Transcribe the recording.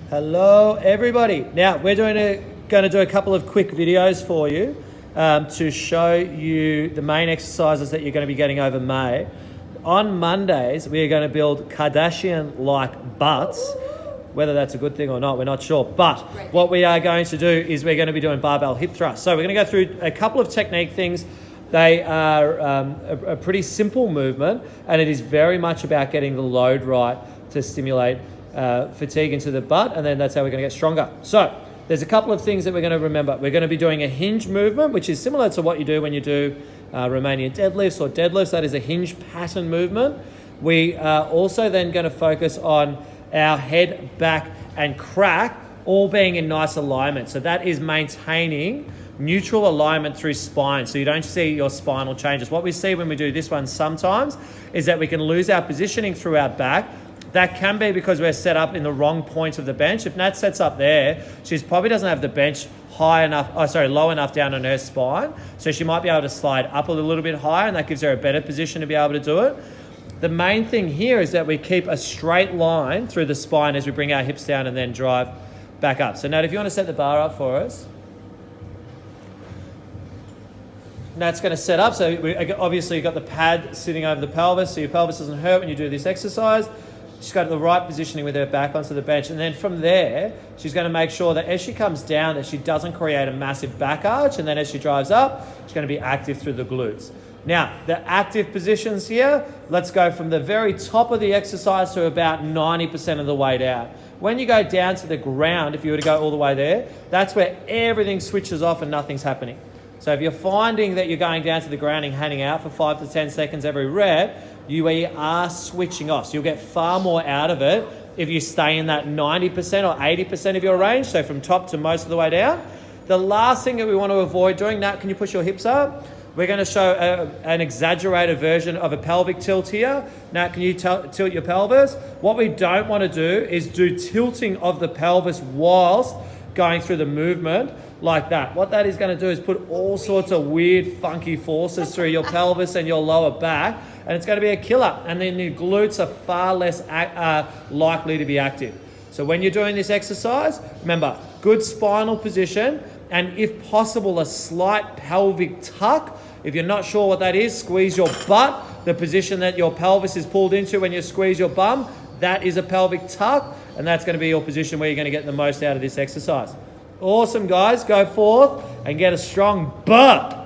Hello everybody. Now we're going to do a couple of quick videos for you to show you the main exercises that you're going to be getting over May. On Mondays we are going to build Kardashian-like butts. Whether that's a good thing or not, we're not sure. But what we are going to do is we're going to be doing barbell hip thrusts. So we're going to go through a couple of technique things. They are a pretty simple movement, and it is very much about getting the load right to stimulate fatigue into the butt, and then that's how we're going to get stronger. So there's a couple of things that we're going to remember. We're going to be doing a hinge movement, which is similar to what you do when you do Romanian deadlifts or deadlifts. That is a hinge pattern movement. We are also then going to focus on our head, back, and crack all being in nice alignment. So that is maintaining neutral alignment through spine, so you don't see your spinal changes. What we see when we do this one sometimes is that we can lose our positioning through our back. That can be because we're set up in the wrong point of the bench. If Nat sets up there, she probably doesn't have the bench low enough down on her spine. So she might be able to slide up a little bit higher, and that gives her a better position to be able to do it. The main thing here is that we keep a straight line through the spine as we bring our hips down and then drive back up. So Nat, if you want to set the bar up for us. Nat's going to set up. So obviously you've got the pad sitting over the pelvis, so your pelvis doesn't hurt when you do this exercise. She's got the right positioning with her back onto the bench. And then from there, she's going to make sure that as she comes down, that she doesn't create a massive back arch. And then as she drives up, she's going to be active through the glutes. Now, the active positions here, let's go from the very top of the exercise to about 90% of the way down. When you go down to the ground, if you were to go all the way there, that's where everything switches off and nothing's happening. So if you're finding that you're going down to the ground and hanging out for 5 to 10 seconds every rep, you are switching off. So you'll get far more out of it if you stay in that 90% or 80% of your range, so from top to most of the way down. The last thing that we want to avoid doing, Nat, can you push your hips up? We're going to show an exaggerated version of a pelvic tilt here. Nat, can you tilt your pelvis? What we don't want to do is do tilting of the pelvis whilst going through the movement like that. What that is going to do is put all sorts of weird, funky forces through your pelvis and your lower back, and it's going to be a killer. And then your glutes are far less likely to be active. So when you're doing this exercise, remember, good spinal position, and if possible, a slight pelvic tuck. If you're not sure what that is, squeeze your butt. The position that your pelvis is pulled into when you squeeze your bum, that is a pelvic tuck, and that's going to be your position where you're going to get the most out of this exercise. Awesome, guys. Go forth and get a strong butt.